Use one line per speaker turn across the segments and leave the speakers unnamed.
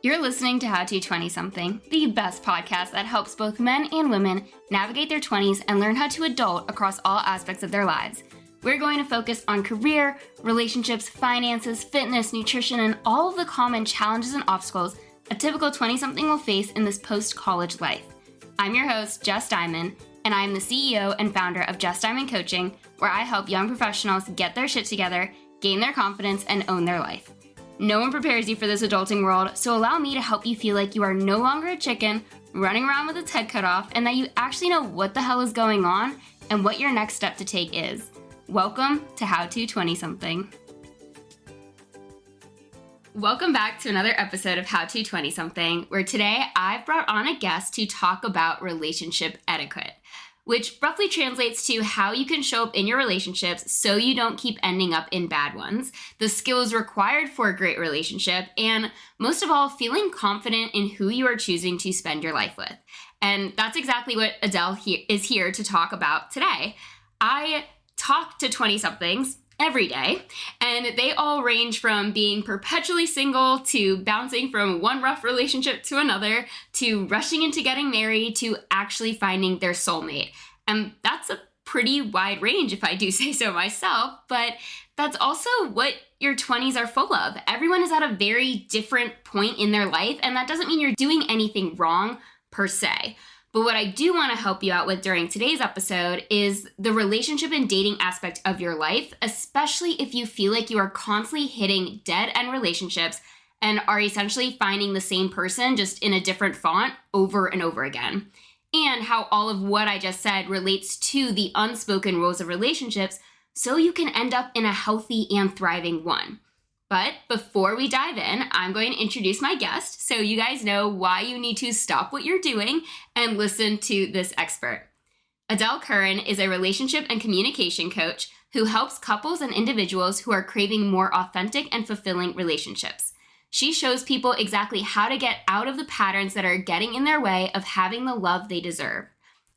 You're listening to How to 20-something, the best podcast that helps both men and women navigate their 20s and learn how to adult across all aspects of their lives. We're going to focus on career, relationships, finances, fitness, nutrition, and all of the common challenges and obstacles a typical 20-something will face in this post-college life. I'm your host, Jess Diamond, and I am the CEO and founder of Jess Diamond Coaching, where I help young professionals get their shit together, gain their confidence, and own their life. No one prepares you for this adulting world, so allow me to help you feel like you are no longer a chicken running around with its head cut off, and that you actually know what the hell is going on and what your next step to take is. Welcome to How to 20-something. Welcome back to another episode of How to 20-something, where today I've brought on a guest to talk about relationship etiquette, which roughly translates to how you can show up in your relationships so you don't keep ending up in bad ones, the skills required for a great relationship, and most of all, feeling confident in who you are choosing to spend your life with. And that's exactly what Adele is here to talk about today. I talk to 20-somethings every day, and they all range from being perpetually single to bouncing from one rough relationship to another to rushing into getting married to actually finding their soulmate. And that's a pretty wide range, if I do say so myself, but that's also what your 20s are full of. Everyone is at a very different point in their life, and that doesn't mean you're doing anything wrong per se. But what I do want to help you out with during today's episode is the relationship and dating aspect of your life, especially if you feel like you are constantly hitting dead-end relationships and are essentially finding the same person just in a different font over and over again. And how all of what I just said relates to the unspoken rules of relationships so you can end up in a healthy and thriving one. But before we dive in, I'm going to introduce my guest so you guys know why you need to stop what you're doing and listen to this expert. Adele Currin is a relationship and communication coach who helps couples and individuals who are craving more authentic and fulfilling relationships. She shows people exactly how to get out of the patterns that are getting in their way of having the love they deserve.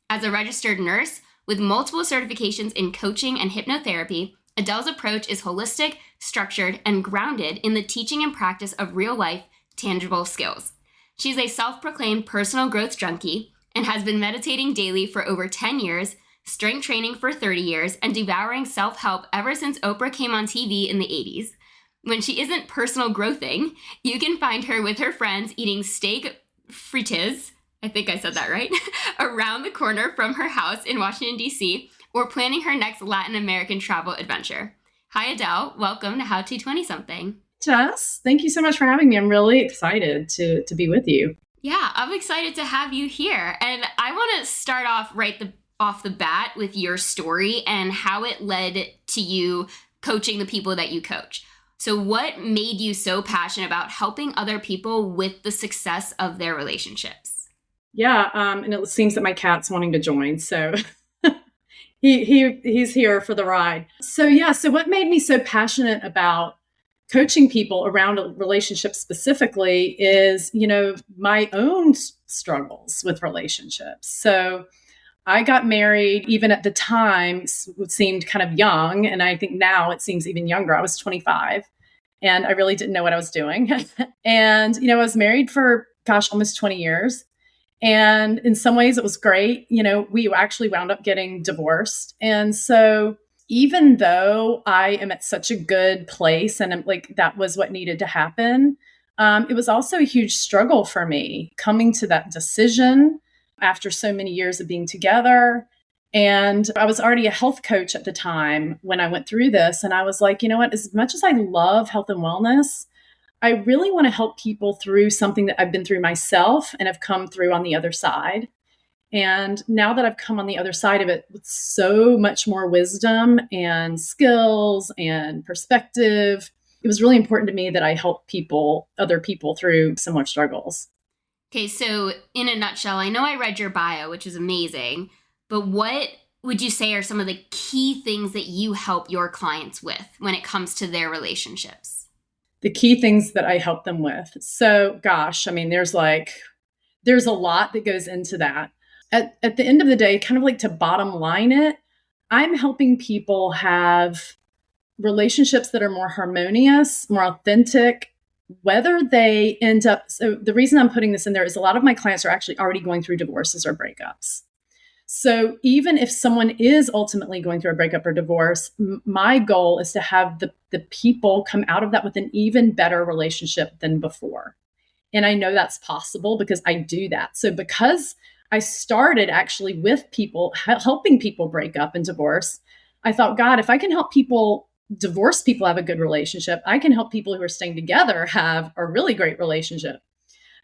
As a registered nurse with multiple certifications in coaching and hypnotherapy, Adele's approach is holistic, structured, and grounded in the teaching and practice of real-life, tangible skills. She's a self-proclaimed personal growth junkie and has been meditating daily for over 10 years, strength training for 30 years, and devouring self-help ever since Oprah came on TV in the 80s. When she isn't personal growthing, you can find her with her friends eating steak frites, I think I said that right, around the corner from her house in Washington, D.C., or planning her next Latin American travel adventure. Hi, Adele. Welcome to How to 20-something.
Jess, thank you so much for having me. I'm really excited to be with you.
Yeah, I'm excited to have you here. And I want to start off off the bat with your story and how it led to you coaching the people that you coach. So what made you so passionate about helping other people with the success of their relationships?
Yeah, and it seems that my cat's wanting to join, so... He's here for the ride. So what made me so passionate about coaching people around a relationship specifically is, my own struggles with relationships. So I got married, even at the time, seemed kind of young. And I think now it seems even younger. I was 25 and I really didn't know what I was doing. And, I was married for, almost 20 years. And in some ways it was great. We actually wound up getting divorced. And so even though I am at such a good place and that was what needed to happen, it was also a huge struggle for me coming to that decision after so many years of being together. And I was already a health coach at the time when I went through this. And I was like, you know what, as much as I love health and wellness, I really want to help people through something that I've been through myself and have come through on the other side. And now that I've come on the other side of it with so much more wisdom and skills and perspective, it was really important to me that I help other people through similar struggles.
Okay, so in a nutshell, I know I read your bio, which is amazing, but what would you say are some of the key things that you help your clients with when it comes to their relationships?
The key things that I help them with. So, there's a lot that goes into that. At the end of the day, kind of like to bottom line it, I'm helping people have relationships that are more harmonious, more authentic, whether they end up, so the reason I'm putting this in there is a lot of my clients are actually already going through divorces or breakups. So even if someone is ultimately going through a breakup or divorce, my goal is to have the people come out of that with an even better relationship than before. And I know that's possible because I do that. So because I started actually with people, helping people break up and divorce, I thought, God, if I can help people, divorce people have a good relationship, I can help people who are staying together have a really great relationship.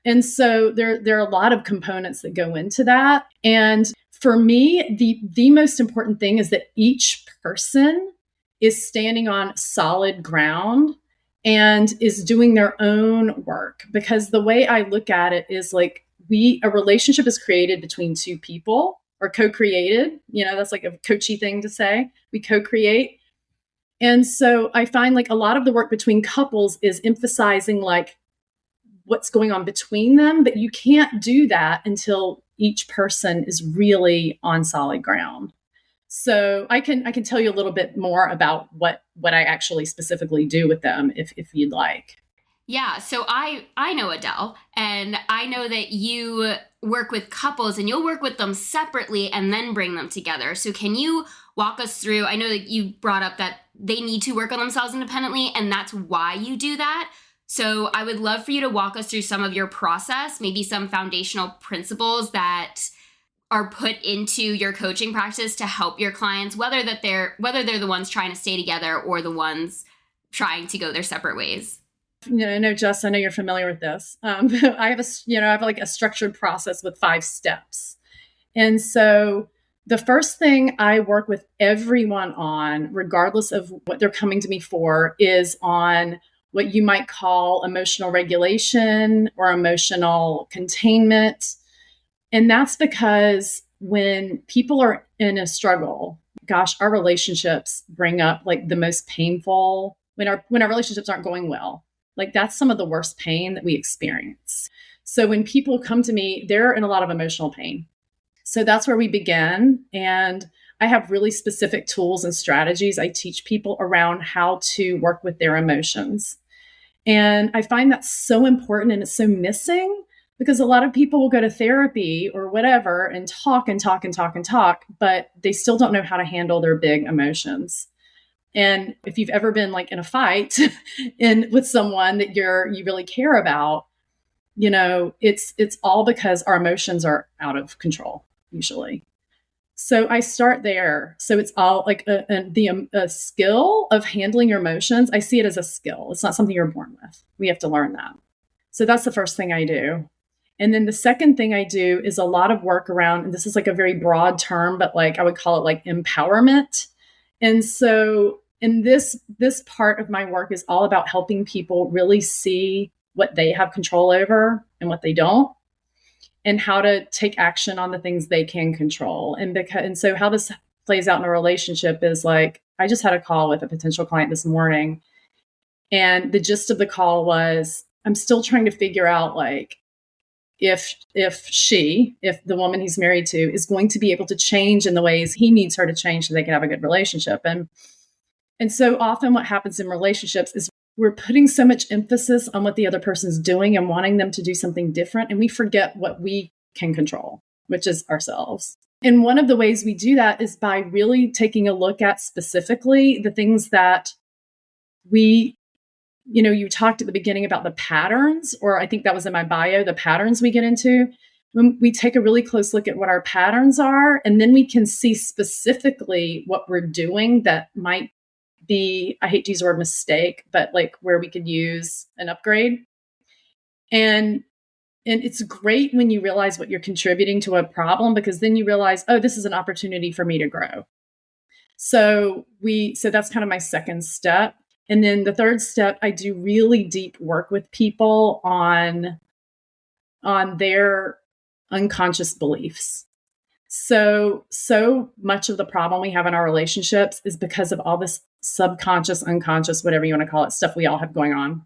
And so there are a lot of components that go into that. And for me, the most important thing is that each person is standing on solid ground and is doing their own work. Because the way I look at it is like a relationship is created between two people or co-created. That's like a coachy thing to say. We co-create. And so I find like a lot of the work between couples is emphasizing like what's going on between them, but you can't do that until each person is really on solid ground. So I can tell you a little bit more about what I actually specifically do with them if you'd like.
Yeah, so I know Adele, and I know that you work with couples and you'll work with them separately and then bring them together. So can you walk us through, I know that you brought up that they need to work on themselves independently and that's why you do that. So I would love for you to walk us through some of your process, maybe some foundational principles that are put into your coaching practice to help your clients, whether they're the ones trying to stay together or the ones trying to go their separate ways.
No, Jess, I know you're familiar with this. I have like a structured process with 5 steps. And so the first thing I work with everyone on, regardless of what they're coming to me for, is on what you might call emotional regulation or emotional containment. And that's because when people are in a struggle, gosh, our relationships bring up like the most painful, when our relationships aren't going well. Like that's some of the worst pain that we experience. So when people come to me, they're in a lot of emotional pain. So that's where we begin. And I have really specific tools and strategies I teach people around how to work with their emotions. And I find that's so important and it's so missing because a lot of people will go to therapy or whatever and talk and talk and talk and talk, but they still don't know how to handle their big emotions. And if you've ever been like in a fight with someone that you really care about, it's all because our emotions are out of control usually. So I start there. So it's all like a skill of handling your emotions. I see it as a skill. It's not something you're born with. We have to learn that. So that's the first thing I do. And then the second thing I do is a lot of work around, and this is like a very broad term, but like I would call it like empowerment. And so in this part of my work is all about helping people really see what they have control over and what they don't, and how to take action on the things they can control. And so how this plays out in a relationship is like, I just had a call with a potential client this morning. And the gist of the call was, I'm still trying to figure out like, if the woman he's married to is going to be able to change in the ways he needs her to change so they can have a good relationship. And so often what happens in relationships is we're putting so much emphasis on what the other person's doing and wanting them to do something different. And we forget what we can control, which is ourselves. And one of the ways we do that is by really taking a look at specifically the things that you talked at the beginning about the patterns, or I think that was in my bio, the patterns we get into. When we take a really close look at what our patterns are, and then we can see specifically what we're doing that might be, I hate to use the word mistake, but like where we could use an upgrade. And it's great when you realize what you're contributing to a problem, because then you realize, oh, this is an opportunity for me to grow. So that's kind of my second step. And then the third step, I do really deep work with people on their unconscious beliefs. So much of the problem we have in our relationships is because of all this subconscious, unconscious, whatever you want to call it, stuff we all have going on.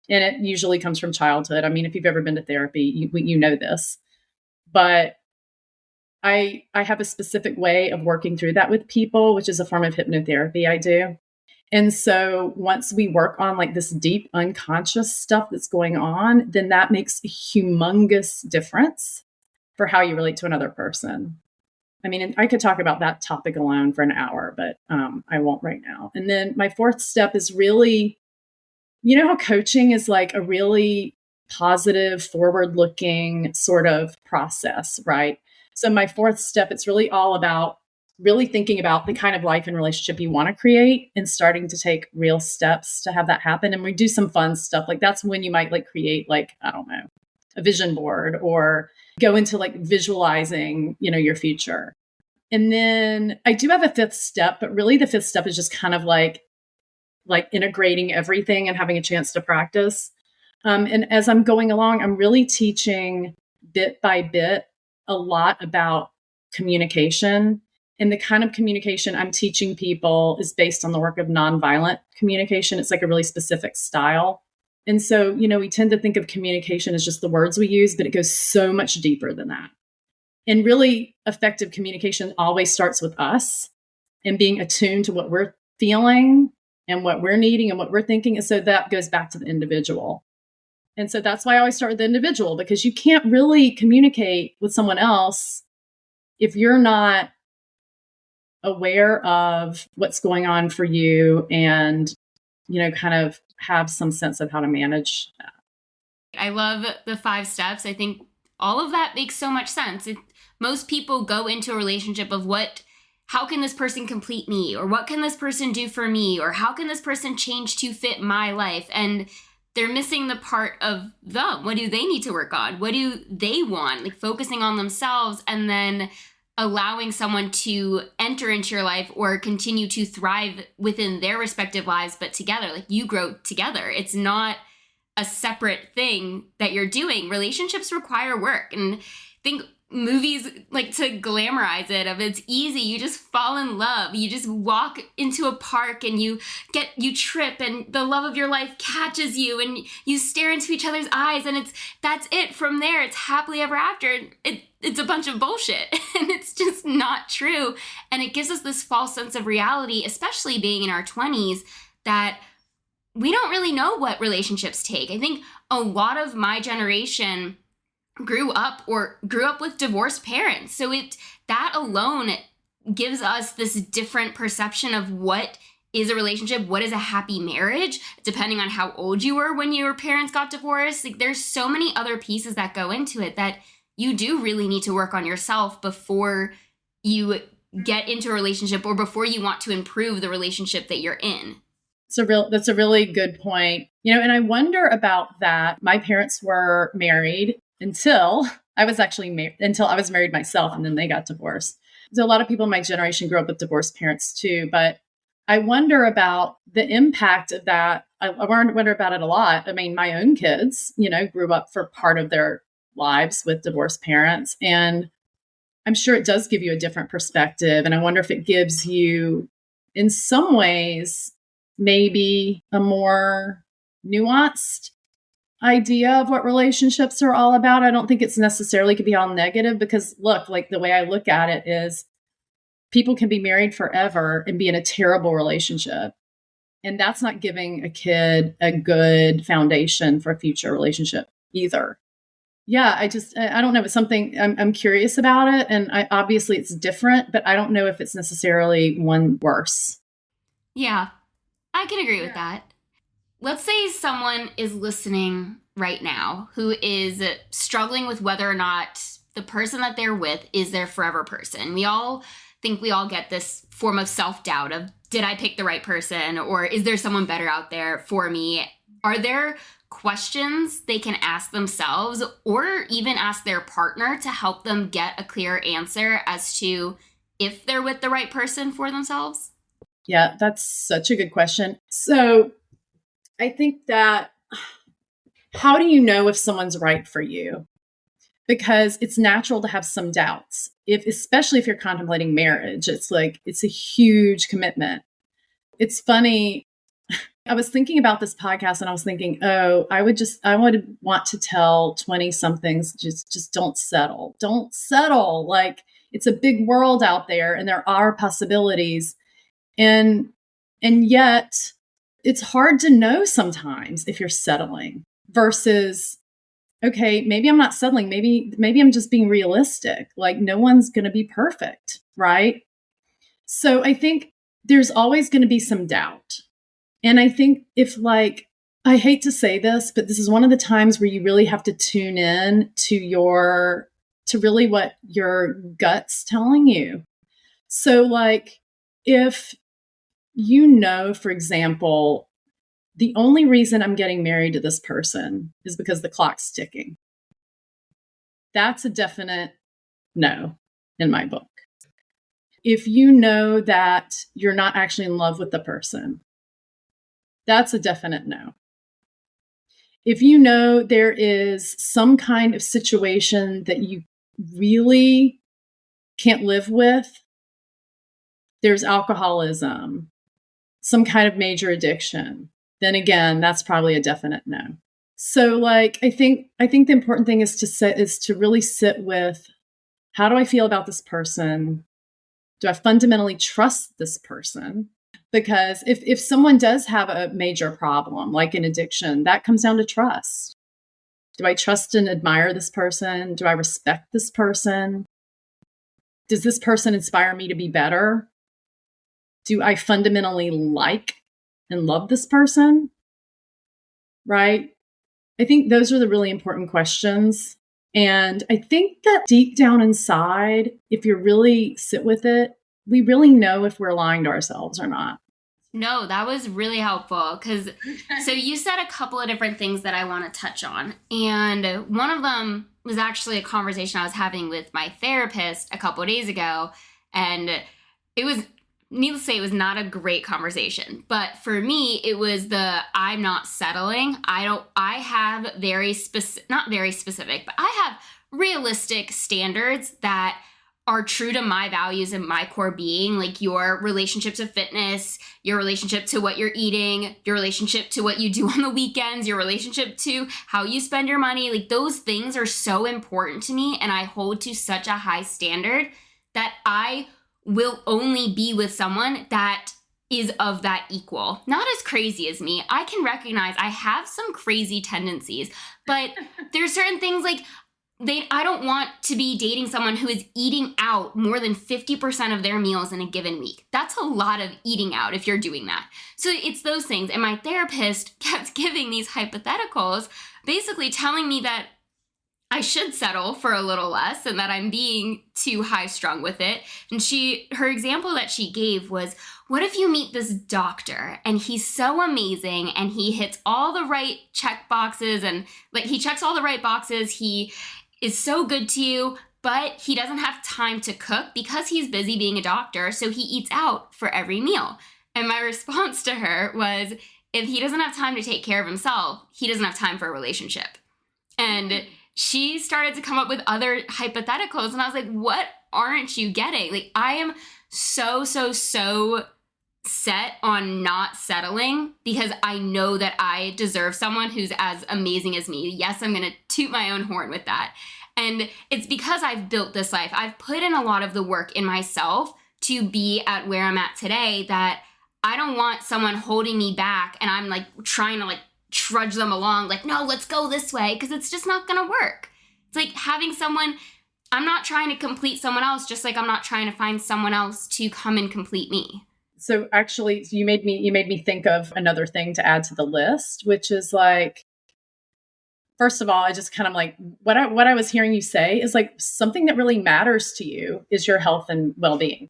And it usually comes from childhood. I mean, if you've ever been to therapy, you know this. But I have a specific way of working through that with people, which is a form of hypnotherapy I do. And so once we work on like this deep unconscious stuff that's going on, then that makes a humongous difference for how you relate to another person. I mean, I could talk about that topic alone for an hour, but I won't right now. And then my fourth step is really, you know how coaching is like a really positive, forward looking sort of process, right? So my fourth step, it's really all about really thinking about the kind of life and relationship you want to create and starting to take real steps to have that happen. And we do some fun stuff. Like that's when you might like create like, I don't know, a vision board or go into like visualizing, you know, your future. And then I do have a fifth step, but really the fifth step is just kind of like integrating everything and having a chance to practice. And as I'm going along, I'm really teaching bit by bit a lot about communication. And the kind of communication I'm teaching people is based on the work of nonviolent communication. It's like a really specific style. And so, you know, we tend to think of communication as just the words we use, but it goes so much deeper than that. And really effective communication always starts with us and being attuned to what we're feeling and what we're needing and what we're thinking. And so that goes back to the individual. And so that's why I always start with the individual, because you can't really communicate with someone else if you're not aware of what's going on for you and, you know, kind of have some sense of how to manage that.
I love the 5 steps. I think all of that makes so much sense. Most people go into a relationship of how can this person complete me? Or what can this person do for me? Or how can this person change to fit my life? And they're missing the part of them. What do they need to work on? What do they want? Like focusing on themselves and then allowing someone to enter into your life or continue to thrive within their respective lives, but together, like you grow together. It's not a separate thing that you're doing. Relationships require work. And I think movies like to glamorize it of it's easy. You just fall in love. You just walk into a park and you trip and the love of your life catches you and you stare into each other's eyes and that's it. From there, it's happily ever after. It's a bunch of bullshit and it's just not true. And it gives us this false sense of reality, especially being in our 20s, that we don't really know what relationships take. I think a lot of my generation grew up with divorced parents. So that alone gives us this different perception of what is a relationship, what is a happy marriage, depending on how old you were when your parents got divorced. Like there's so many other pieces that go into it that you do really need to work on yourself before you get into a relationship or before you want to improve the relationship that you're in.
That's a really good point. You know, and I wonder about that. My parents were married until I was married myself, and then they got divorced. So a lot of people in my generation grew up with divorced parents too, but I wonder about the impact of that. I wonder about it a lot. I mean, my own kids, you know, grew up for part of their lives with divorced parents, and I'm sure it does give you a different perspective. And I wonder if it gives you, in some ways, maybe a more nuanced idea of what relationships are all about. I don't think it's necessarily could be all negative because look, like the way I look at it is people can be married forever and be in a terrible relationship. And that's not giving a kid a good foundation for a future relationship either. Yeah, I don't know. It's something I'm curious about it. And obviously it's different, but I don't know if it's necessarily one worse.
Yeah, I can agree with that. Let's say someone is listening right now who is struggling with whether or not the person that they're with is their forever person. We all get this form of self-doubt of, did I pick the right person? Or is there someone better out there for me? Are there questions they can ask themselves or even ask their partner to help them get a clear answer as to if they're with the right person for themselves?
Yeah, that's such a good question. So I think that how do you know if someone's right for you? Because it's natural to have some doubts, especially if you're contemplating marriage. It's a huge commitment. It's funny. I was thinking about this podcast and I was thinking, I would want to tell 20 somethings, just don't settle. Don't settle. Like it's a big world out there and there are possibilities. And And yet it's hard to know sometimes if you're settling versus, okay, maybe I'm not settling. Maybe I'm just being realistic. Like no one's going to be perfect, right? So I think there's always going to be some doubt. And I think if like, I hate to say this, but this is one of the times where you really have to tune in to really what your gut's telling you. So like if you know, for example, the only reason I'm getting married to this person is because the clock's ticking. That's a definite no in my book. If you know that you're not actually in love with the person, that's a definite no. If you know there is some kind of situation that you really can't live with, there's alcoholism, some kind of major addiction, then again, that's probably a definite no. So like I think the important thing is to really sit with, how do I feel about this person? Do I fundamentally trust this person? Because if someone does have a major problem, like an addiction, that comes down to trust. Do I trust and admire this person? Do I respect this person? Does this person inspire me to be better? Do I fundamentally like and love this person? Right? I think those are the really important questions. And I think that deep down inside, if you really sit with it, we really know if we're lying to ourselves or not.
No, that was really helpful because so you said a couple of different things that I want to touch on. And one of them was actually a conversation I was having with my therapist a couple of days ago. And it was, needless to say, it was not a great conversation. But for me, it was I'm not settling. I have very specific, not very specific, but I have realistic standards that are true to my values and my core being, like your relationship to fitness, your relationship to what you're eating, your relationship to what you do on the weekends, your relationship to how you spend your money. Like those things are so important to me and I hold to such a high standard that I will only be with someone that is of that equal. Not as crazy as me. I can recognize I have some crazy tendencies, but there's certain things like I don't want to be dating someone who is eating out more than 50% of their meals in a given week. That's a lot of eating out if you're doing that. So it's those things. And my therapist kept giving these hypotheticals, basically telling me that I should settle for a little less and that I'm being too high strung with it. And her example that she gave was, what if you meet this doctor and he's so amazing and he hits all the right check boxes and like he checks all the right boxes. He is so good to you, but he doesn't have time to cook because he's busy being a doctor, so he eats out for every meal. And my response to her was, if he doesn't have time to take care of himself, he doesn't have time for a relationship. And she started to come up with other hypotheticals, and I was like, what aren't you getting? Like, I am so set on not settling because I know that I deserve someone who's as amazing as me. Yes, I'm going to toot my own horn with that. And it's because I've built this life. I've put in a lot of the work in myself to be at where I'm at today, that I don't want someone holding me back and I'm like trying to like trudge them along like, no, let's go this way, because it's just not going to work. It's like having someone, I'm not trying to complete someone else, just like I'm not trying to find someone else to come and complete me.
So actually, you made me think of another thing to add to the list, which is like, first of all, I just kind of like what I was hearing you say is like something that really matters to you is your health and well-being.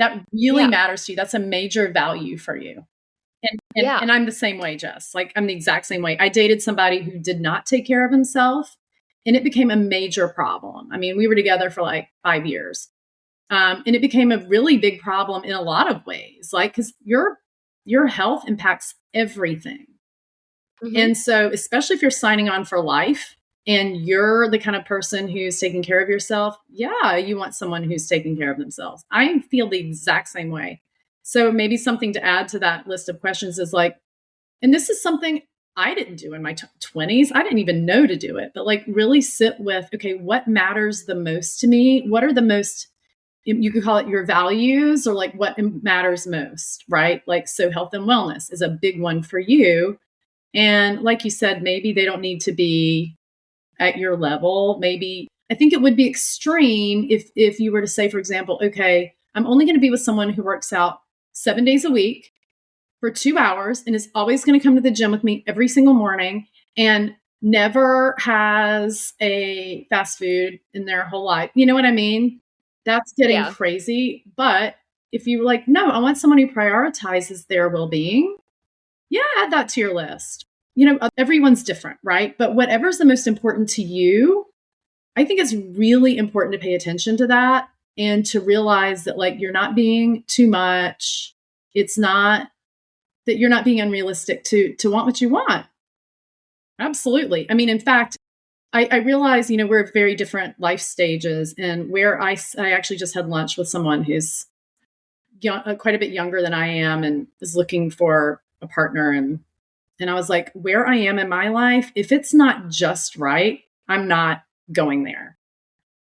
That really matters to you. That's a major value for you. And I'm the same way, Jess. Like I'm the exact same way. I dated somebody who did not take care of himself, and it became a major problem. I mean, we were together for like 5 years. And it became a really big problem in a lot of ways, like, because your health impacts everything. Mm-hmm. And so, especially if you're signing on for life and you're the kind of person who's taking care of yourself, you want someone who's taking care of themselves. I feel the exact same way. So maybe something to add to that list of questions is like, and this is something I didn't do in my 20s. I didn't even know to do it, but like really sit with, okay, what matters the most to me? What are the most you could call it your values or like what matters most, right? Like, so health and wellness is a big one for you. And like you said, maybe they don't need to be at your level. Maybe I think it would be extreme if you were to say, for example, okay, I'm only going to be with someone who works out 7 days a week for 2 hours and is always going to come to the gym with me every single morning and never has a fast food in their whole life. You know what I mean? That's getting crazy. But if you were like, no, I want someone who prioritizes their well-being, yeah, add that to your list. You know, everyone's different, right? But whatever's the most important to you, I think it's really important to pay attention to that and to realize that like you're not being too much. It's not that you're not being unrealistic to want what you want. Absolutely. I mean, in fact, I realize, you know, we're at very different life stages, and where I actually just had lunch with someone who's quite a bit younger than I am and is looking for a partner. And I was like, where I am in my life, if it's not just right, I'm not going there.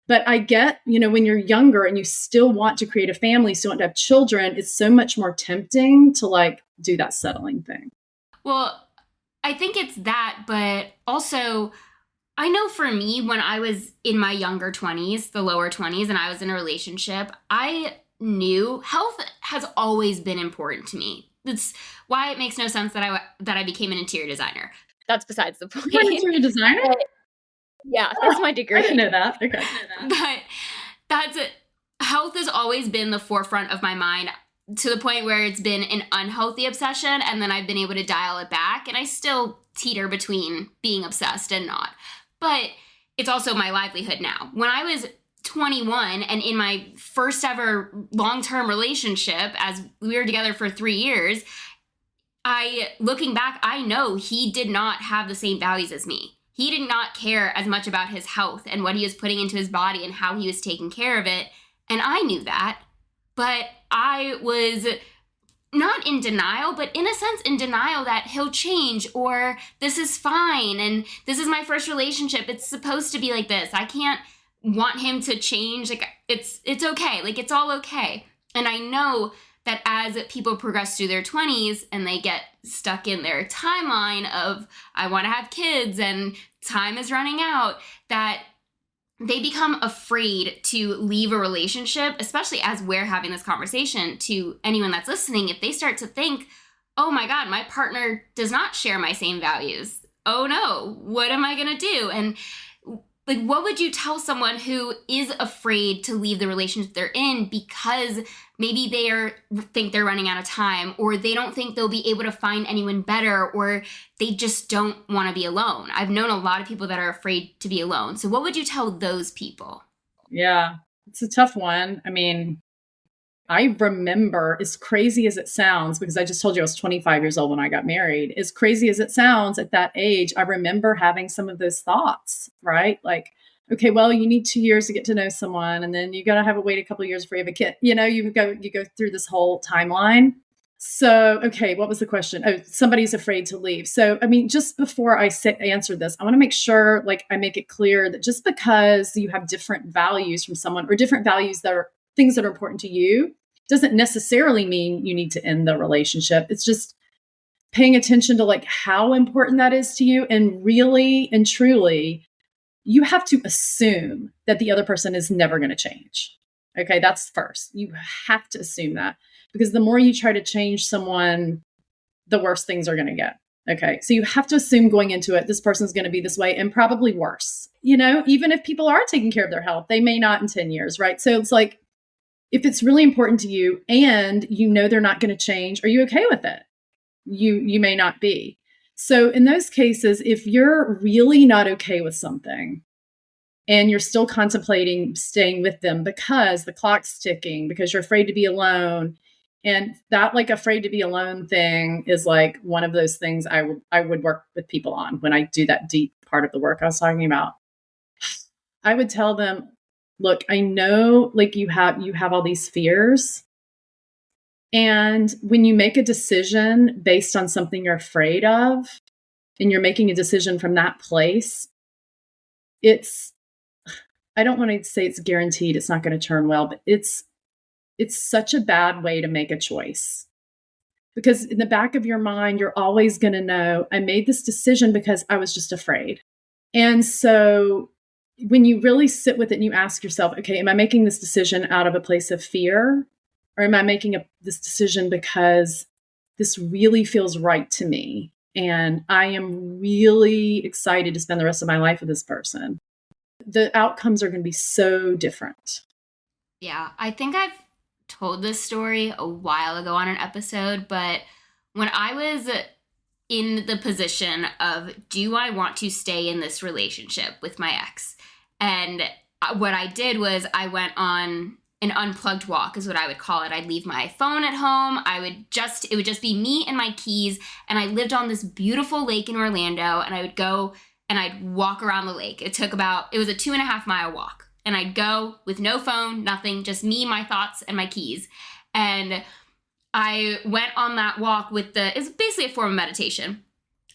But I get, you know, when you're younger and you still want to create a family, still want to have children, it's so much more tempting to like do that settling thing.
Well, I think it's that, but also I know for me, when I was in my younger 20s, the lower 20s, and I was in a relationship, I knew health has always been important to me. That's why it makes no sense that I became an interior designer. That's besides the point.
You're an interior designer?
Yeah, that's my degree.
I didn't know that. Okay.
But that's it. Health has always been the forefront of my mind, to the point where it's been an unhealthy obsession, and then I've been able to dial it back, and I still teeter between being obsessed and not. But it's also my livelihood now. When I was 21 and in my first ever long-term relationship, as we were together for 3 years, looking back, I know he did not have the same values as me. He did not care as much about his health and what he was putting into his body and how he was taking care of it. And I knew that, but I was not in denial, but in a sense in denial that he'll change, or this is fine and this is my first relationship. It's supposed to be like this. I can't want him to change. Like it's okay. Like it's all okay. And I know that as people progress through their 20s and they get stuck in their timeline of I want to have kids and time is running out, that they become afraid to leave a relationship, especially as we're having this conversation. To anyone that's listening, if they start to think, oh my God, my partner does not share my same values. Oh no, what am I going to do? And like, what would you tell someone who is afraid to leave the relationship they're in because maybe think they're running out of time, or they don't think they'll be able to find anyone better, or they just don't want to be alone? I've known a lot of people that are afraid to be alone. So what would you tell those people?
Yeah, it's a tough one. I mean, I remember, as crazy as it sounds, because I just told you I was 25 years old when I got married, as crazy as it sounds at that age, I remember having some of those thoughts, right? Like, okay, well, you need 2 years to get to know someone, and then you got to have wait a couple of years before you have a kid. You know, you go through this whole timeline. So, okay, what was the question? Oh, somebody's afraid to leave. So, I mean, just before I answer this, I want to make sure, like, I make it clear that just because you have different values from someone, or different values that are things that are important to you, doesn't necessarily mean you need to end the relationship. It's just paying attention to like how important that is to you. And really and truly, you have to assume that the other person is never going to change. Okay, that's first. You have to assume that, because the more you try to change someone, the worse things are going to get. Okay, so you have to assume going into it, this person's going to be this way and probably worse. You know, even if people are taking care of their health, they may not in 10 years, right? So it's like, if it's really important to you and you know they're not going to change, are you okay with it? You may not be. So in those cases, if you're really not okay with something and you're still contemplating staying with them because the clock's ticking, because you're afraid to be alone, and that like afraid to be alone thing is like one of those things I would work with people on when I do that deep part of the work I was talking about. I would tell them, look, I know like you have all these fears. And when you make a decision based on something you're afraid of, and you're making a decision from that place, I don't want to say it's guaranteed it's not going to turn well, but it's such a bad way to make a choice. Because in the back of your mind, you're always going to know, I made this decision because I was just afraid. And so when you really sit with it and you ask yourself, okay, am I making this decision out of a place of fear? Or am I making this decision because this really feels right to me? And I am really excited to spend the rest of my life with this person. The outcomes are going to be so different.
Yeah, I think I've told this story a while ago on an episode, but when I was in the position of, do I want to stay in this relationship with my ex? And what I did was I went on an unplugged walk, is what I would call it. I'd leave my phone at home. It would just be me and my keys. And I lived on this beautiful lake in Orlando, and I would go and I'd walk around the lake. It was a 2.5 mile walk. And I'd go with no phone, nothing, just me, my thoughts, and my keys. And I went on that walk it's basically a form of meditation.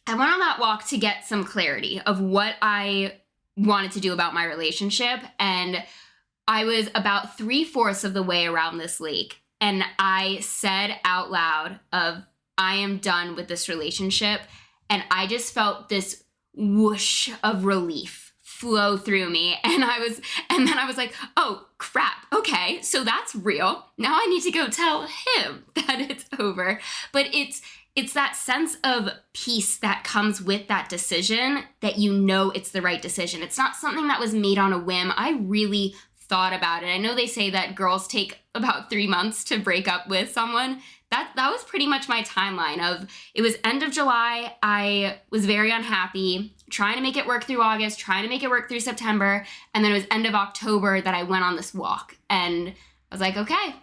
I went on that walk to get some clarity of what I wanted to do about my relationship. And I was about 3/4 of the way around this lake. And I said out loud I am done with this relationship. And I just felt this whoosh of relief flow through me. And then I was like, oh crap. Okay. So that's real. Now I need to go tell him that it's over. But it's that sense of peace that comes with that decision, that it's the right decision. It's not something that was made on a whim. I really thought about it. I know they say that girls take about 3 months to break up with someone. That was pretty much my timeline it was end of July. I was very unhappy, trying to make it work through August, trying to make it work through September. And then it was end of October that I went on this walk. And I was like, okay,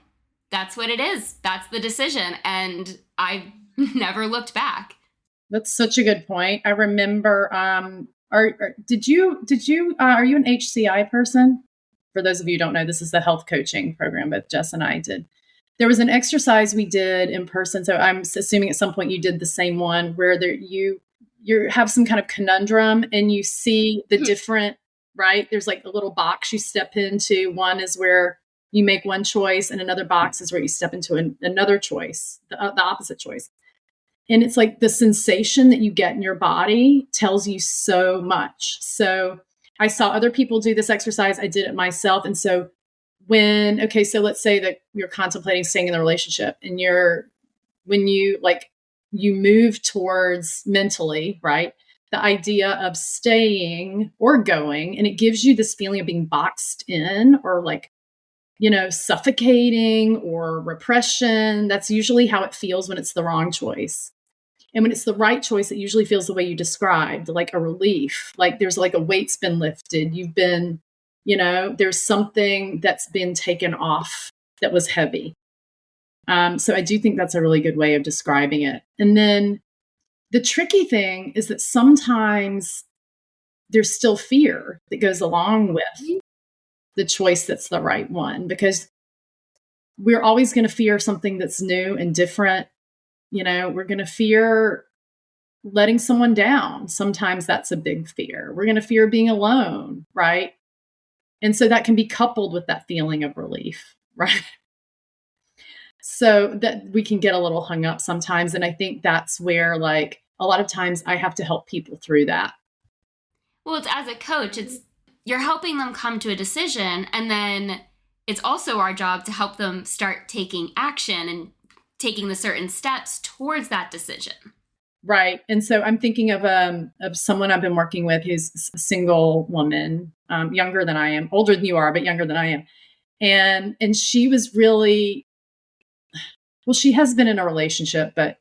that's what it is. That's the decision. And I never looked back.
That's such a good point. I remember, are you an HCI person? For those of you who don't know, this is the health coaching program that Jess and I did. There was an exercise we did in person. So I'm assuming at some point you did the same one where you have some kind of conundrum and you see the different, right? There's like a little box you step into. One is where you make one choice and another box is where you step into another choice, the opposite choice. And it's like the sensation that you get in your body tells you so much. So I saw other people do this exercise. I did it myself. And so so let's say that you're contemplating staying in the relationship and when you move towards mentally, right, the idea of staying or going, and it gives you this feeling of being boxed in or suffocating or repression. That's usually how it feels when it's the wrong choice. And when it's the right choice, it usually feels the way you described, like a relief, like there's like a weight's been lifted. You've been, there's something that's been taken off that was heavy. So I do think that's a really good way of describing it. And then the tricky thing is that sometimes there's still fear that goes along with the choice that's the right one, because we're always going to fear something that's new and different. We're going to fear letting someone down. Sometimes that's a big fear. We're going to fear being alone, right? And so that can be coupled with that feeling of relief, right? So that we can get a little hung up sometimes. And I think that's where, a lot of times I have to help people through that.
Well, it's as a coach, you're helping them come to a decision. And then it's also our job to help them start taking action and taking the certain steps towards that decision.
Right. And so I'm thinking of someone I've been working with who's a single woman, younger than I am, older than you are, but younger than I am. And she was really, she has been in a relationship, but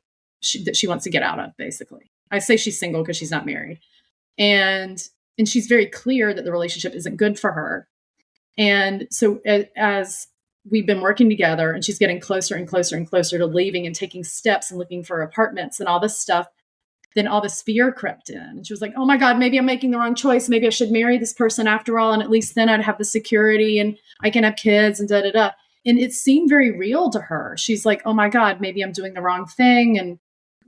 that she wants to get out of, basically. I say she's single because she's not married. And she's very clear that the relationship isn't good for her. And so as we've been working together and she's getting closer and closer and closer to leaving and taking steps and looking for apartments and all this stuff, then all this fear crept in. And she was like, oh my God, maybe I'm making the wrong choice. Maybe I should marry this person after all. And at least then I'd have the security and I can have kids and da da da. And it seemed very real to her. She's like, oh my God, maybe I'm doing the wrong thing. And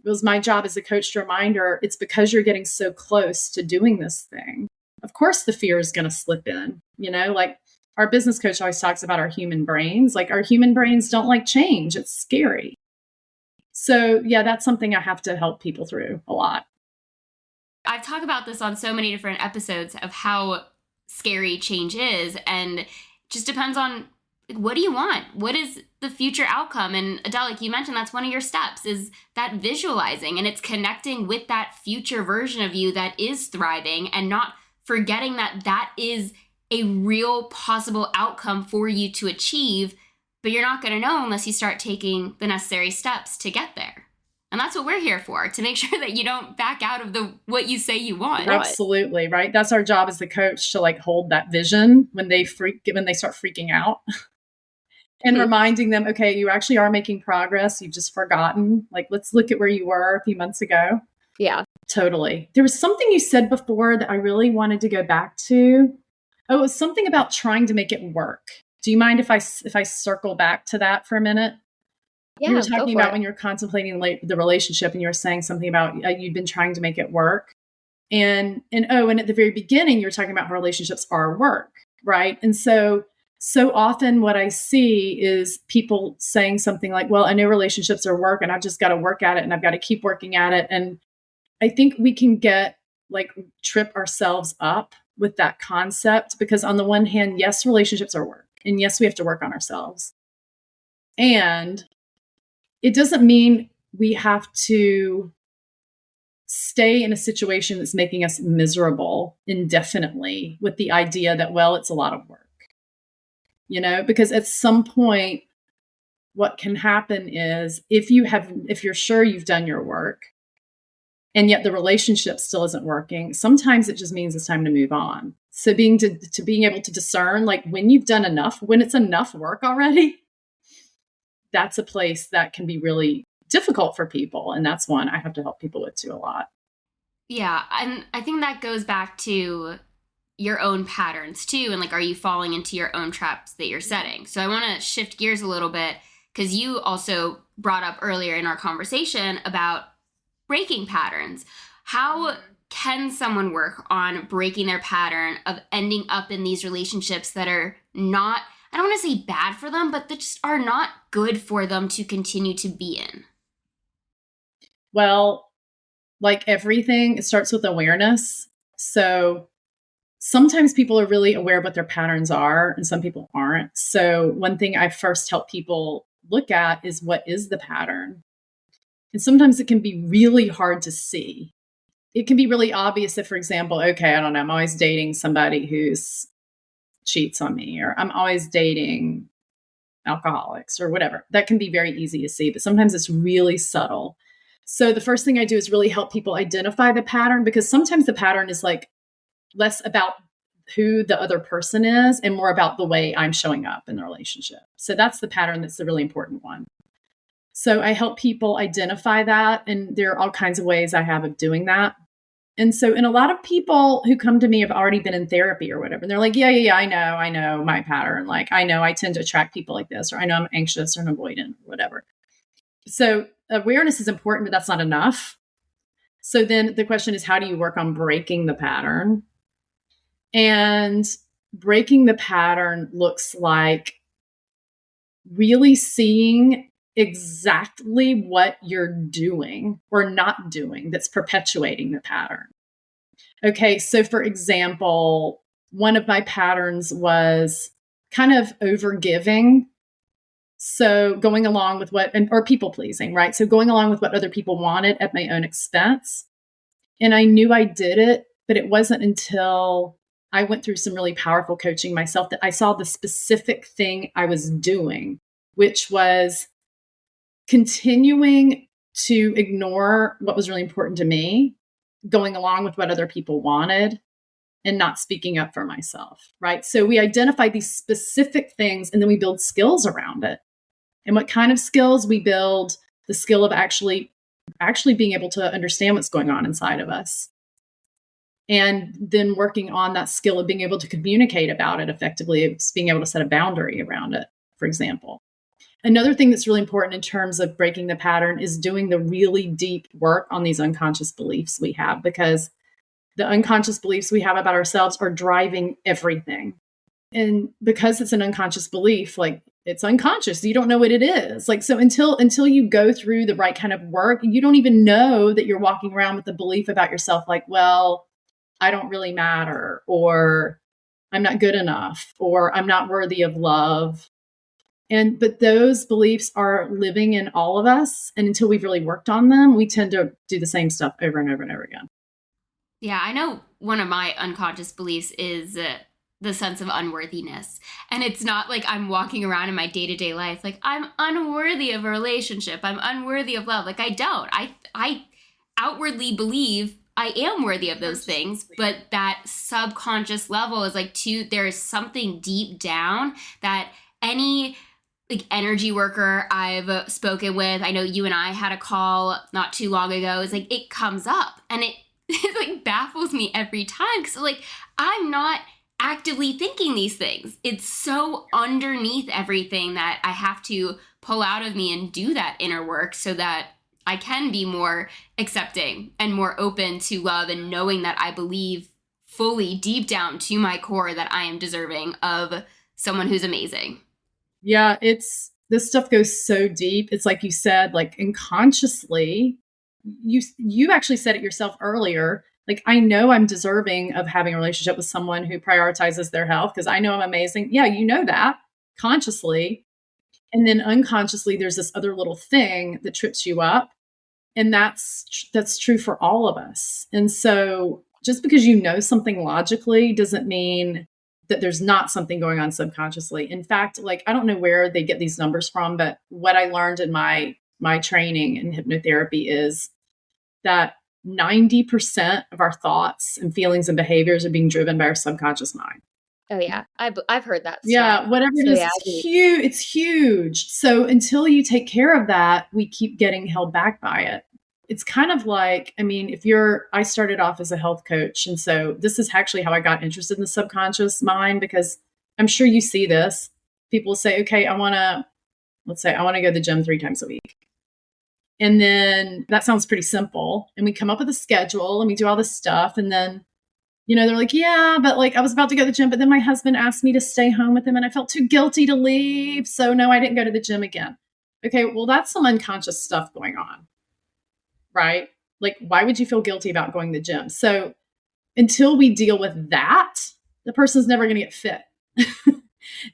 it was my job as a coach to remind her, it's because you're getting so close to doing this thing. Of course, the fear is going to slip in. Like our business coach always talks about our human brains. Like our human brains don't like change. It's scary. So yeah, that's something I have to help people through a lot.
I've talked about this on so many different episodes of how scary change is, and it just depends on what do you want? What is the future outcome? And Adele, like you mentioned, that's one of your steps is that visualizing, and it's connecting with that future version of you that is thriving and not forgetting that that is a real possible outcome for you to achieve, but you're not going to know unless you start taking the necessary steps to get there. And that's what we're here for, to make sure that you don't back out of what you say you want.
Absolutely, right? That's our job as the coach, to like hold that vision when they start freaking out. And reminding them, okay, you actually are making progress. You've just forgotten. Like, let's look at where you were a few months ago.
Yeah.
Totally. There was something you said before that I really wanted to go back to. Oh, it was something about trying to make it work. Do you mind if I circle back to that for a minute?
Yeah,
you were talking about when you're contemplating the relationship, and you were saying something about you'd been trying to make it work. And at the very beginning, you were talking about how relationships are work, right? And so often what I see is people saying something like, well, I know relationships are work and I've just got to work at it and I've got to keep working at it. And I think we can trip ourselves up with that concept, because on the one hand, yes, relationships are work, and yes, we have to work on ourselves. And it doesn't mean we have to stay in a situation that's making us miserable indefinitely with the idea that, well, it's a lot of work, because at some point, what can happen is if you're sure you've done your work and yet the relationship still isn't working, sometimes it just means it's time to move on. So being able to discern, like when you've done enough, when it's enough work already, that's a place that can be really difficult for people. And that's one I have to help people with too a lot.
Yeah. And I think that goes back to your own patterns too. And like, are you falling into your own traps that you're setting? So I want to shift gears a little bit, because you also brought up earlier in our conversation about breaking patterns. How can someone work on breaking their pattern of ending up in these relationships that are not, I don't want to say bad for them, but that just are not good for them to continue to be in?
Well, like everything, it starts with awareness. So sometimes people are really aware of what their patterns are, and some people aren't. So one thing I first help people look at is, what is the pattern? And sometimes it can be really hard to see. It can be really obvious if, for example, okay, I don't know, I'm always dating somebody who's cheats on me, or I'm always dating alcoholics or whatever. That can be very easy to see, but sometimes it's really subtle. So the first thing I do is really help people identify the pattern, because sometimes the pattern is like less about who the other person is and more about the way I'm showing up in the relationship. So that's the pattern that's the really important one. So I help people identify that, and there are all kinds of ways I have of doing that. And so, and a lot of people who come to me have already been in therapy or whatever. And they're like, yeah, I know my pattern. Like, I know I tend to attract people like this, or I know I'm anxious or I'm avoidant or whatever. So awareness is important, but that's not enough. So then the question is, how do you work on breaking the pattern? And breaking the pattern looks like really seeing exactly what you're doing or not doing that's perpetuating the pattern. Okay, so for example, one of my patterns was kind of overgiving. So going along with or people pleasing, right? So going along with what other people wanted at my own expense. And I knew I did it, but it wasn't until I went through some really powerful coaching myself that I saw the specific thing I was doing, which was continuing to ignore what was really important to me, going along with what other people wanted, and not speaking up for myself, right? So we identify these specific things, and then we build skills around it. And what kind of skills? We build the skill of actually being able to understand what's going on inside of us. And then working on that skill of being able to communicate about it effectively, it's being able to set a boundary around it, for example. Another thing that's really important in terms of breaking the pattern is doing the really deep work on these unconscious beliefs we have, because the unconscious beliefs we have about ourselves are driving everything. And because it's an unconscious belief, like it's unconscious. You don't know what it is. Like, so until you go through the right kind of work, you don't even know that you're walking around with the belief about yourself, like, well, I don't really matter, or I'm not good enough, or I'm not worthy of love. But those beliefs are living in all of us. And until we've really worked on them, we tend to do the same stuff over and over and over again.
Yeah, I know one of my unconscious beliefs is the sense of unworthiness. And it's not like I'm walking around in my day-to-day life like I'm unworthy of a relationship. I'm unworthy of love. Like I don't. I outwardly believe I am worthy of those things, but that subconscious level is like there is something deep down that any like energy worker I've spoken with, I know you and I had a call not too long ago, is like it comes up and it like baffles me every time because like I'm not actively thinking these things. It's so underneath everything that I have to pull out of me and do that inner work so that I can be more accepting and more open to love and knowing that I believe fully deep down to my core that I am deserving of someone who's amazing.
Yeah, this stuff goes so deep. It's like you said, like unconsciously, you actually said it yourself earlier. Like, I know I'm deserving of having a relationship with someone who prioritizes their health because I know I'm amazing. Yeah, you know that consciously. And then unconsciously, there's this other little thing that trips you up. And that's true for all of us. And so just because you know something logically doesn't mean that there's not something going on subconsciously. In fact, like I don't know where they get these numbers from, but what I learned in my training in hypnotherapy is that 90% of our thoughts and feelings and behaviors are being driven by our subconscious mind.
Oh yeah, I've heard that.
Yeah, whatever it is, it's huge. It's huge. So until you take care of that, we keep getting held back by it. It's kind of like, I mean, I started off as a health coach. And so this is actually how I got interested in the subconscious mind, because I'm sure you see this. People say, okay, let's say I want to go to the gym 3 times a week. And then that sounds pretty simple. And we come up with a schedule and we do all this stuff. And then, they're like, yeah, but like I was about to go to the gym, but then my husband asked me to stay home with him and I felt too guilty to leave. So no, I didn't go to the gym again. Okay, well, that's some unconscious stuff going on, right? Like, why would you feel guilty about going to the gym? So until we deal with that, the person's never going to get fit.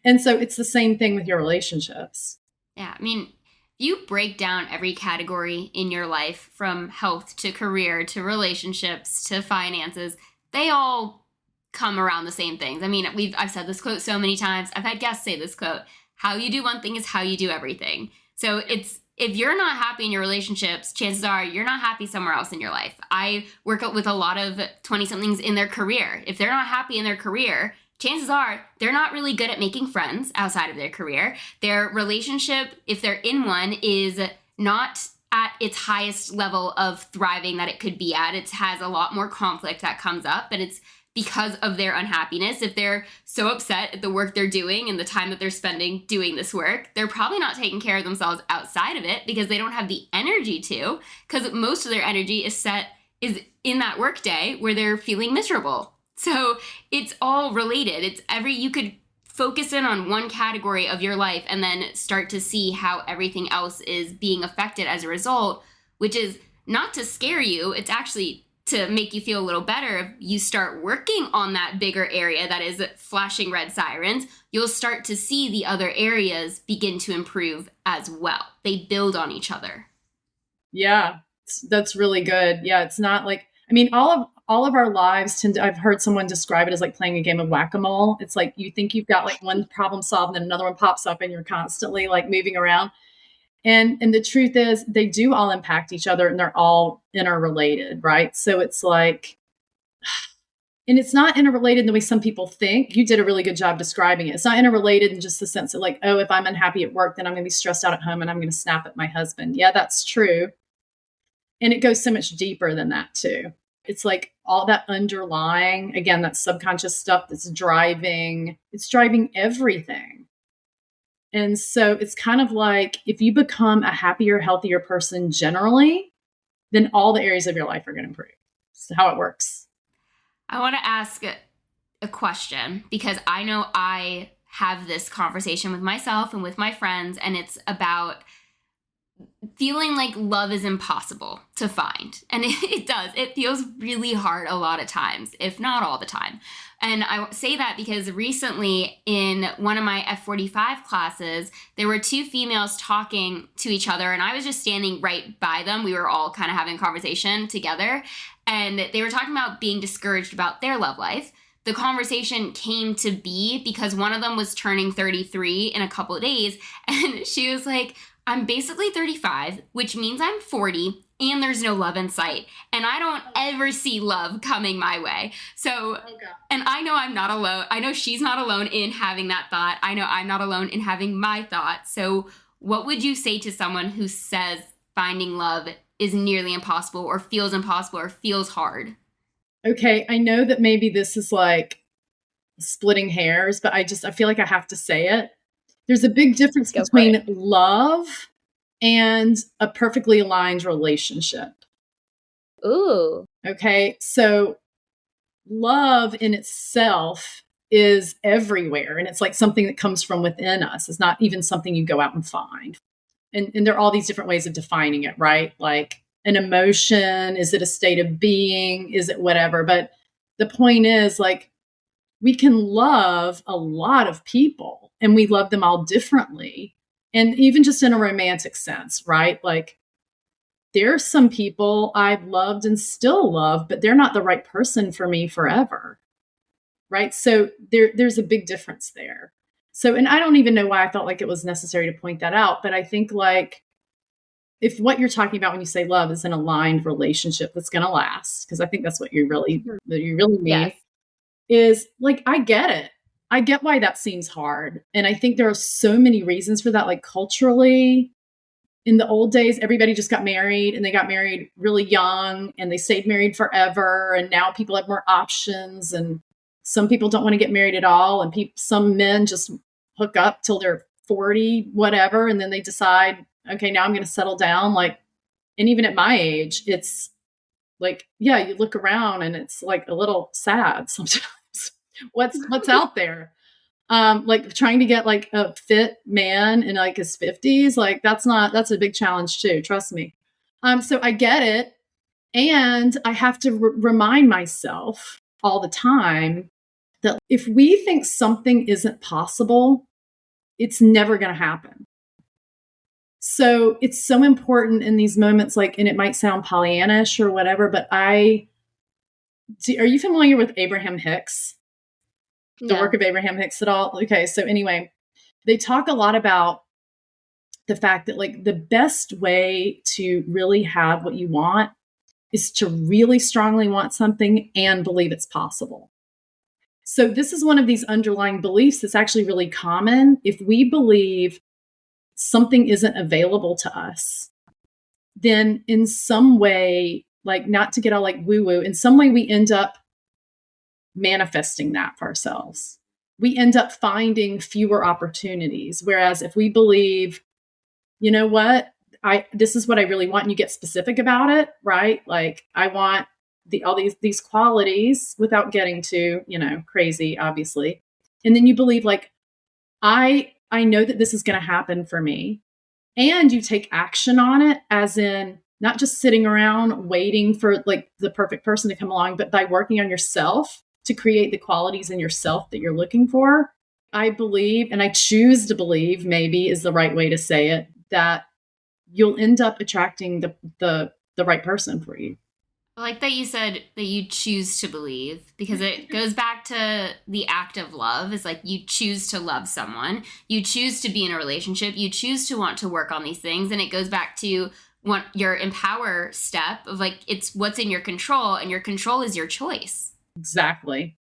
And so it's the same thing with your relationships.
Yeah, I mean, you break down every category in your life from health to career to relationships to finances. They all come around the same things. I mean, I've said this quote so many times. I've had guests say this quote: how you do one thing is how you do everything. So if you're not happy in your relationships, chances are you're not happy somewhere else in your life. I work with a lot of 20-somethings in their career. If they're not happy in their career, chances are they're not really good at making friends outside of their career. Their relationship, if they're in one, is not at its highest level of thriving that it could be at. It has a lot more conflict that comes up, but it's because of their unhappiness. If they're so upset at the work they're doing and the time that they're spending doing this work, they're probably not taking care of themselves outside of it because they don't have the energy to, because most of their energy is in that work day where they're feeling miserable. So it's all related. You could focus in on one category of your life and then start to see how everything else is being affected as a result, which is not to scare you. It's actually to make you feel a little better. If you start working on that bigger area that is flashing red sirens, you'll start to see the other areas begin to improve as well. They build on each other.
Yeah, that's really good. Yeah, it's not like, I mean, all of our lives I've heard someone describe it as like playing a game of whack-a-mole. It's like you think you've got like one problem solved and then another one pops up and you're constantly like moving around. And the truth is they do all impact each other and they're all interrelated, right? So it's like, and it's not interrelated in the way some people think. You did a really good job describing it. It's not interrelated in just the sense of like, oh, if I'm unhappy at work, then I'm going to be stressed out at home and I'm going to snap at my husband. Yeah, that's true. And it goes so much deeper than that too. It's like all that underlying, again, that subconscious stuff it's driving everything. And so it's kind of like if you become a happier, healthier person generally, then all the areas of your life are going to improve. That's how it works.
I want to ask, a question, because I know I have this conversation with myself and with my friends, and it's about feeling like love is impossible to find. And it does. It feels really hard a lot of times, if not all the time. And I say that because recently in one of my F45 classes, there were two females talking to each other, and I was just standing right by them. We were all kind of having a conversation together, and they were talking about being discouraged about their love life. The conversation came to be because one of them was turning 33 in a couple of days, and she was like, I'm basically 35, which means I'm 40, and there's no love in sight. And I don't ever see love coming my way. So, and I know I'm not alone. I know she's not alone in having that thought. I know I'm not alone in having my thought. So what would you say to someone who says finding love is nearly impossible or feels hard?
Okay, I know that maybe this is like splitting hairs, but I feel like I have to say it. There's a big difference between love and a perfectly aligned relationship.
Ooh.
Okay, so love in itself is everywhere, and it's like something that comes from within us. It's not even something you go out and find. And there are all these different ways of defining it, right? Like an emotion, is it a state of being? Is it whatever? But the point is, like, we can love a lot of people and we love them all differently. And even just in a romantic sense, right? Like, there are some people I've loved and still love, but they're not the right person for me forever. Right? So there's a big difference there. So, and I don't even know why I felt like it was necessary to point that out, but I think, like, if what you're talking about when you say love is an aligned relationship that's going to last, because I think that's what you really mean,
Yes.
is like, I get it. I get why that seems hard. And I think there are so many reasons for that. Like, culturally, in the old days, everybody just got married, and they got married really young, and they stayed married forever. And now people have more options, and some people don't want to get married at all. And some men just hook up till they're 40, whatever. And then they decide, okay, now I'm going to settle down. Like, and even at my age, it's like, yeah, you look around and it's like a little sad sometimes. What's out there? Like, trying to get like a fit man in like his 50s, like that's a big challenge too. Trust me. So I get it. And I have to remind myself all the time that if we think something isn't possible, it's never going to happen. So it's so important in these moments, like, and it might sound Pollyannish or whatever, but are you familiar with Abraham Hicks? The work of Abraham Hicks at all? Okay. So anyway, they talk a lot about the fact that, like, the best way to really have what you want is to really strongly want something and believe it's possible. So this is one of these underlying beliefs that's actually really common. If we believe something isn't available to us, then in some way, like, not to get all like woo-woo, in some way we end up manifesting that for ourselves. We end up finding fewer opportunities. Whereas if we believe, you know what, this is what I really want, and you get specific about it, right? Like, I want all these qualities without getting too, crazy, obviously. And then you believe, like, I know that this is going to happen for me. And you take action on it, as in not just sitting around waiting for like the perfect person to come along, but by working on yourself to create the qualities in yourself that you're looking for. I believe, and I choose to believe, maybe is the right way to say it, that you'll end up attracting the right person for you.
I like that you said that you choose to believe, because it goes back to the act of love. It's like, you choose to love someone, you choose to be in a relationship, you choose to want to work on these things. And it goes back to your empower step of, like, it's what's in your control, and your control is your choice.
Exactly.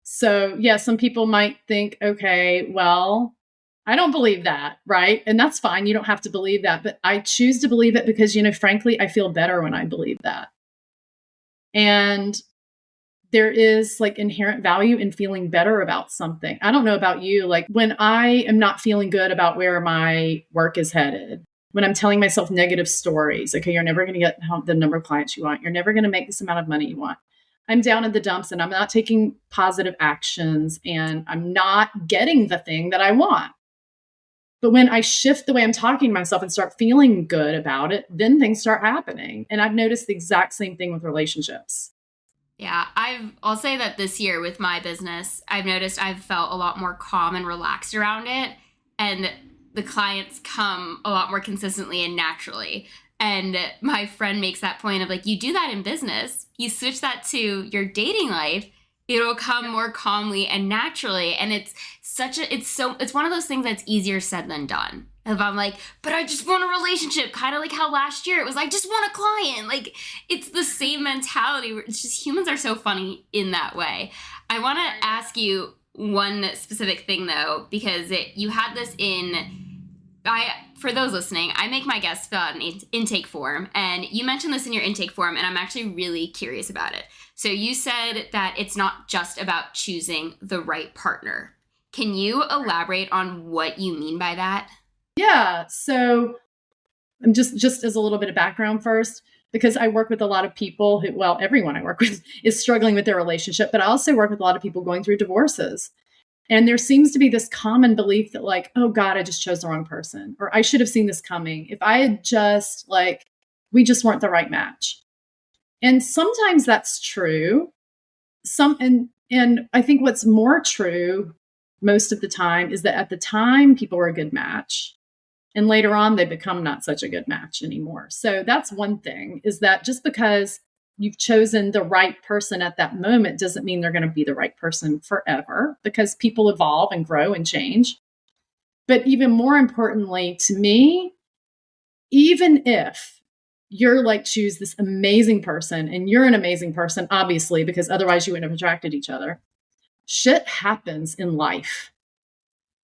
So yeah, some people might think, okay, well, I don't believe that, right? And that's fine. You don't have to believe that, but I choose to believe it because, frankly, I feel better when I believe that. And there is, like, inherent value in feeling better about something. I don't know about you, like, when I am not feeling good about where my work is headed, when I'm telling myself negative stories, okay, you're never going to get the number of clients you want, you're never going to make this amount of money you want, I'm down in the dumps and I'm not taking positive actions and I'm not getting the thing that I want. But when I shift the way I'm talking to myself and start feeling good about it, then things start happening. And I've noticed the exact same thing with relationships.
Yeah, I'll say that this year with my business, I've noticed I've felt a lot more calm and relaxed around it. And the clients come a lot more consistently and naturally. And my friend makes that point of like, you do that in business, you switch that to your dating life, it'll come more calmly and naturally. And it's one of those things that's easier said than done. If I'm like, but I just want a relationship, kind of like how last year it was, I just want a client. Like, it's the same mentality. It's just humans are so funny in that way. I want to ask you one specific thing though, because you had this for those listening, I make my guests fill out an intake form, and you mentioned this in your intake form, and I'm actually really curious about it. So you said that it's not just about choosing the right partner. Can you elaborate on what you mean by that?
Yeah. So I'm just as a little bit of background first, because I work with a lot of people everyone I work with is struggling with their relationship, but I also work with a lot of people going through divorces. And there seems to be this common belief that like, oh God, I just chose the wrong person, or I should have seen this coming. If I had just we just weren't the right match. And sometimes that's true. And I think what's more true most of the time is that at the time people were a good match. And later on, they become not such a good match anymore. So that's one thing, is that just because you've chosen the right person at that moment doesn't mean they're going to be the right person forever, because people evolve and grow and change. But even more importantly to me, even if you're choose this amazing person and you're an amazing person, obviously, because otherwise you wouldn't have attracted each other, shit happens in life.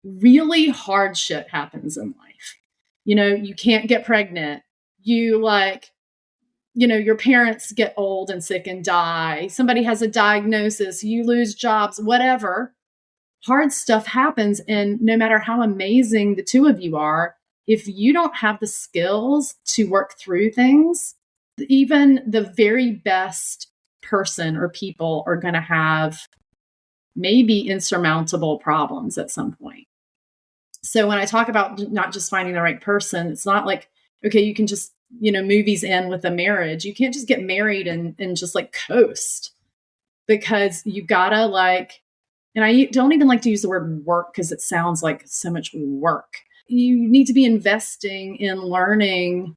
Really hard shit happens in life. You can't get pregnant. Your parents get old and sick and die. Somebody has a diagnosis, you lose jobs, whatever. Hard stuff happens. And no matter how amazing the two of you are, if you don't have the skills to work through things, even the very best person or people are going to have maybe insurmountable problems at some point. So when I talk about not just finding the right person, it's not like, okay, you can just, movies end with a marriage. You can't just get married and just coast, because you gotta and I don't even like to use the word work because it sounds like so much work. You need to be investing in learning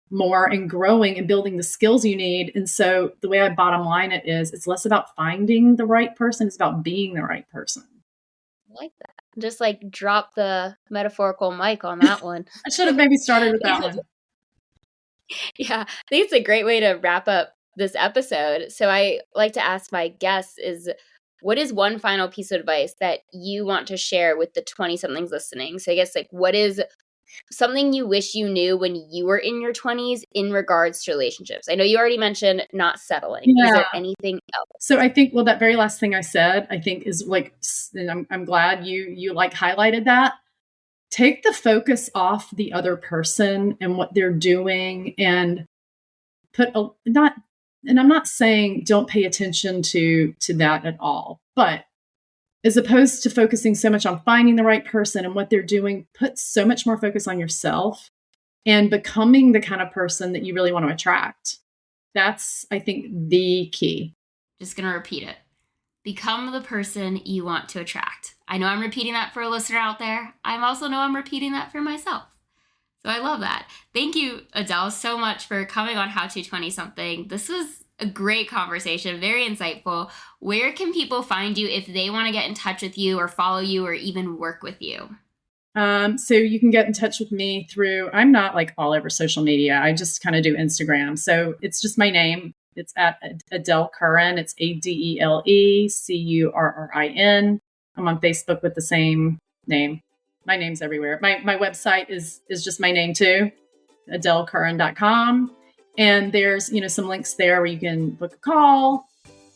more and growing and building the skills you need. And so the way I bottom line it is, it's less about finding the right person. It's about being the right person.
I like that. Just drop the metaphorical mic on that one.
I should have maybe started with that one.
Yeah, I think it's a great way to wrap up this episode. So I like to ask my guests what is one final piece of advice that you want to share with the 20-somethings listening? So I guess what is something you wish you knew when you were in your 20s in regards to relationships? I know you already mentioned not settling. Yeah. Is there anything else?
So I think, that very last thing I said, I think is and I'm glad you highlighted that. Take the focus off the other person and what they're doing, and I'm not saying don't pay attention to that at all, but as opposed to focusing so much on finding the right person and what they're doing, put so much more focus on yourself and becoming the kind of person that you really want to attract. That's, I think, the key.
Just going to repeat it. Become the person you want to attract. I know I'm repeating that for a listener out there. I also know I'm repeating that for myself. So I love that. Thank you, Adele, so much for coming on How to 20-something. This was a great conversation, very insightful. Where can people find you if they want to get in touch with you or follow you or even work with you?
So you can get in touch with me through, I'm not all over social media. I just kind of do Instagram. So it's just my name. It's at Adele Currin. It's ADELECURRIN. I'm on Facebook with the same name. My name's everywhere. My website is just my name too, AdeleCurrin.com. And there's, some links there where you can book a call.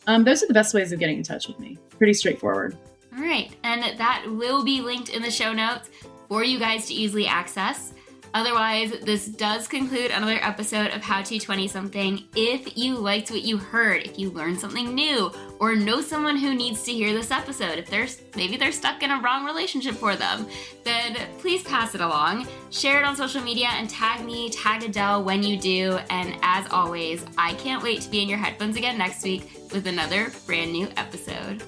Those are the best ways of getting in touch with me. Pretty straightforward.
All right. And that will be linked in the show notes for you guys to easily access. Otherwise, this does conclude another episode of How to 20-something. If you liked what you heard, if you learned something new, or know someone who needs to hear this episode, if maybe they're stuck in a wrong relationship for them, then please pass it along. Share it on social media and tag me, tag Adele when you do. And as always, I can't wait to be in your headphones again next week with another brand new episode.